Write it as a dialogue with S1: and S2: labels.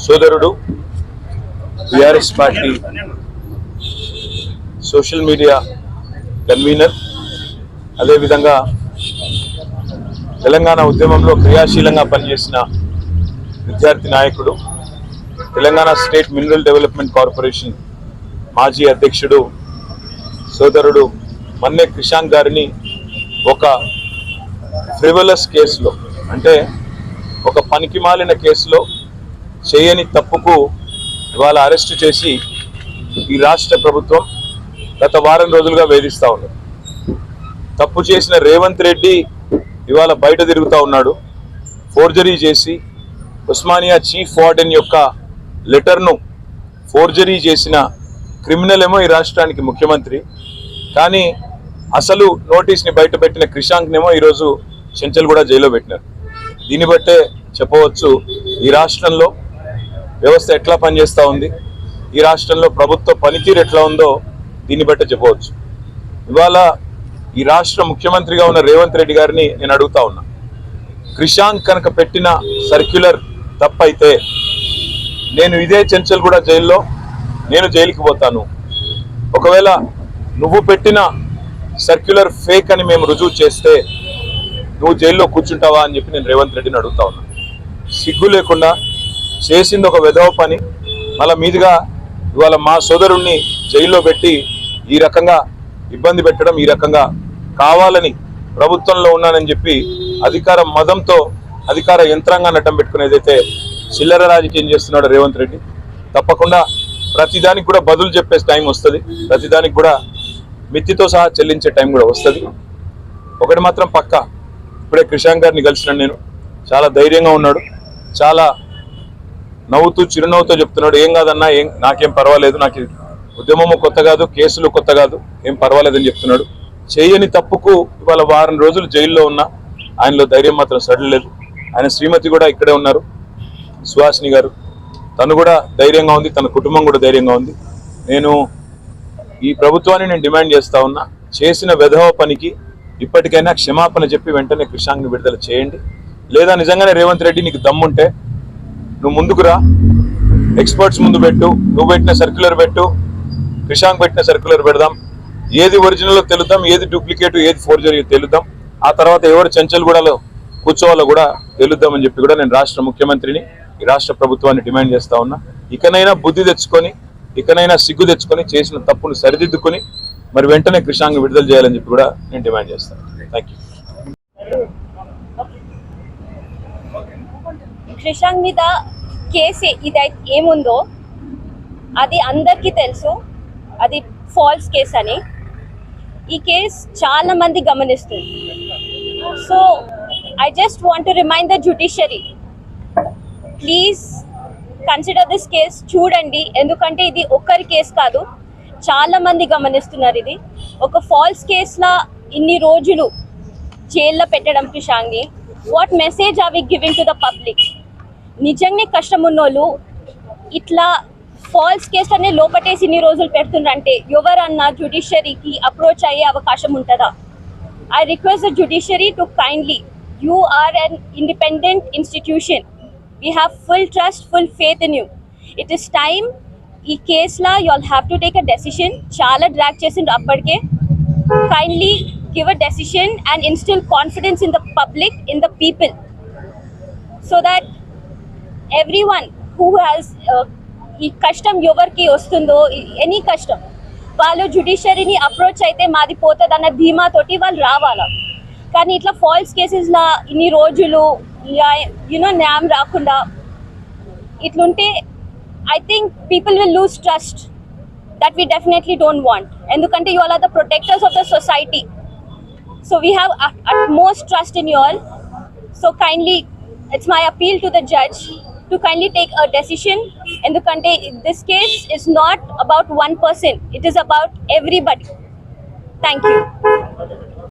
S1: సోదరుడు TRS party social media convener, అదేవిధంగా తెలంగాణ ఉద్యమంలో క్రియాశీలంగా పనిచేసిన విద్యార్థి నాయకుడు, Telangana state mineral development corporation మాజీ అధ్యక్షుడు సోదరుడు మన్నె క్రిషాంక్ గారిని ఒక ఫ్రివలస్ కేసులో, అంటే ఒక పనికిమాలిన కేసులో చేయని తప్పుకు ఇవాళ అరెస్ట్ చేసి ఈ రాష్ట్ర ప్రభుత్వం గత వారం రోజులుగా వేధిస్తూ ఉంది. తప్పు చేసిన రేవంత్ రెడ్డి ఇవాళ బయట తిరుగుతూ ఉన్నాడు. ఫోర్జరీ చేసి ఉస్మానియా చీఫ్ వార్డెన్ యొక్క లెటర్ను ఫోర్జరీ చేసిన క్రిమినల్ ఏమో ఈ రాష్ట్రానికి ముఖ్యమంత్రి, కానీ అసలు నోటీస్ని బయట పెట్టిన క్రిషాంక్నేమో ఈరోజు చెంచల్గూడ జైల్లో పెట్టినారు. దీన్ని బట్టే చెప్పవచ్చు ఈ రాష్ట్రంలో వ్యవస్థ ఎట్లా పనిచేస్తూ ఉంది, ఈ రాష్ట్రంలో ప్రభుత్వ పనితీరు ఎట్లా ఉందో దీన్ని బట్టే చెప్పవచ్చు. ఇవాళ ఈ రాష్ట్ర ముఖ్యమంత్రిగా ఉన్న రేవంత్ రెడ్డి గారిని నేను అడుగుతా ఉన్నా, క్రిషాంక్ కనుక పెట్టిన సర్క్యులర్ తప్పైతే నేను ఇదే చెంచల్గూడ జైల్లో నేను జైలుకి పోతాను. ఒకవేళ నువ్వు పెట్టిన సర్క్యులర్ ఫేక్ అని మేము రుజువు చేస్తే నువ్వు జైల్లో కూర్చుంటావా అని చెప్పి నేను రేవంత్ రెడ్డిని అడుగుతా ఉన్నా. సిగ్గు లేకుండా చేసింది ఒక వెధవ పని, మళ్ళా మీదుగా ఇవాళ మా సోదరుణ్ణి జైల్లో పెట్టి ఈ రకంగా ఇబ్బంది పెట్టడం, ఈ రకంగా కావాలని ప్రభుత్వంలో ఉన్నానని చెప్పి అధికార మదంతో అధికార యంత్రాంగాన్ని అడ్డం పెట్టుకునేదైతే చిల్లర రాజకీయం చేస్తున్నాడు రేవంత్ రెడ్డి. తప్పకుండా ప్రతిదానికి కూడా బదులు చెప్పే టైం వస్తుంది, ప్రతిదానికి కూడా మిత్తితో సహా చెల్లించే టైం కూడా వస్తుంది. ఒకటి మాత్రం పక్కా, ఇప్పుడే క్రిషాంక్ గారిని కలిసినాను నేను, చాలా ధైర్యంగా ఉన్నాడు, చాలా నవ్వుతూ చిరునవ్వుతో చెప్తున్నాడు, ఏం కాదన్నా, నాకేం పర్వాలేదు, నాకు ఉద్యమము కొత్త కాదు, కేసులు కొత్త కాదు, ఏం పర్వాలేదని చెప్తున్నాడు. చేయని తప్పుకు ఇవాళ వారం రోజులు జైల్లో ఉన్నా ఆయనలో ధైర్యం మాత్రం సడలేదు. ఆయన శ్రీమతి కూడా ఇక్కడే ఉన్నారు, సుహాసిని గారు, తను కూడా ధైర్యంగా ఉంది, తన కుటుంబం కూడా ధైర్యంగా ఉంది. నేను ఈ ప్రభుత్వాన్ని నేను డిమాండ్ చేస్తా ఉన్నా, చేసిన వెధవ పనికి ఇప్పటికైనా క్షమాపణ చెప్పి వెంటనే క్రిషాంక్ని విడుదల చేయండి. లేదా నిజంగానే రేవంత్ రెడ్డి నీకు దమ్ముంటే నువ్వు ముందుకు రా, ఎక్స్పర్ట్స్ ముందు పెట్టు, నువ్వు పెట్టిన సర్క్యులర్ పెట్టు, క్రిషాంక్ పెట్టిన సర్క్యులర్ పెడదాం, ఏది ఒరిజినల్ తెలుద్దాం, ఏది డూప్లికేట్, ఏది ఫోర్జరీ తెలుద్దాం, ఆ తర్వాత ఎవరు చెంచల్గూడలో కూర్చోవాలో కూడా తెలుద్దామని చెప్పి కూడా నేను రాష్ట్ర ముఖ్యమంత్రిని, ఈ రాష్ట్ర ప్రభుత్వాన్ని డిమాండ్ చేస్తా ఉన్నా. ఇకనైనా బుద్ధి తెచ్చుకొని, ఇకనైనా సిగ్గు తెచ్చుకొని, చేసిన తప్పును సరిదిద్దుకొని మరి వెంటనే క్రిషాంక్ విడుదల చేయాలని చెప్పి కూడా నేను డిమాండ్ చేస్తాను. Thank you.
S2: క్రిషాంక్ మీద కేసు ఏముందో అది అందరికీ తెలుసు, అది ఫాల్స్ కేస్ అని. ఈ కేసు చాలా మంది గమనిస్తుంది. So I just want to remind the judiciary, please consider this case. చూడండి, ఎందుకంటే ఇది ఒక్కరి కేసు కాదు, చాలా మంది గమనిస్తున్నారు. ఇది ఒక ఫాల్స్ కేసులా ఇన్ని రోజులు జైల్లో పెట్టడం క్రిషాంక్ని, what message are we giving to the public? నిజంగానే కష్టం ఉన్నోళ్ళు ఇట్లా ఫాల్స్ కేసులనే లోపటేసి ఇన్ని రోజులు పెడుతుందంటే ఎవరన్నా జ్యుడిషియరీకి అప్రోచ్ అయ్యే అవకాశం ఉంటుందా? I request the judiciary to kindly, you are an independent institution, we have full trust, full faith in you. It is time, ఈ కేసులా you all have to take a decision. చాలా drag చేసిండ్రు అప్పటికే. Kindly give a decision and instill confidence in the public, in the people, so that everyone who has ఈ కష్టం ఎవరికి వస్తుందో, any కష్టం, వాళ్ళు జ్యుడిషియరీని అప్రోచ్ అయితే మాది పోతుందన్న ధీమాతోటి వాళ్ళు రావాలా. కానీ ఇట్లా ఫాల్స్ కేసెస్లా ఇన్ని రోజులు న్యాయం రాకుండా ఇట్లుంటే I think people will lose trust, that we definitely don't want. ఎందుకంటే you all are the protectors of the society. So we have utmost trust in you all. So kindly, it's my appeal to the judge to kindly take a decision. Endukante this case is not about one person, it is about everybody. Thank you.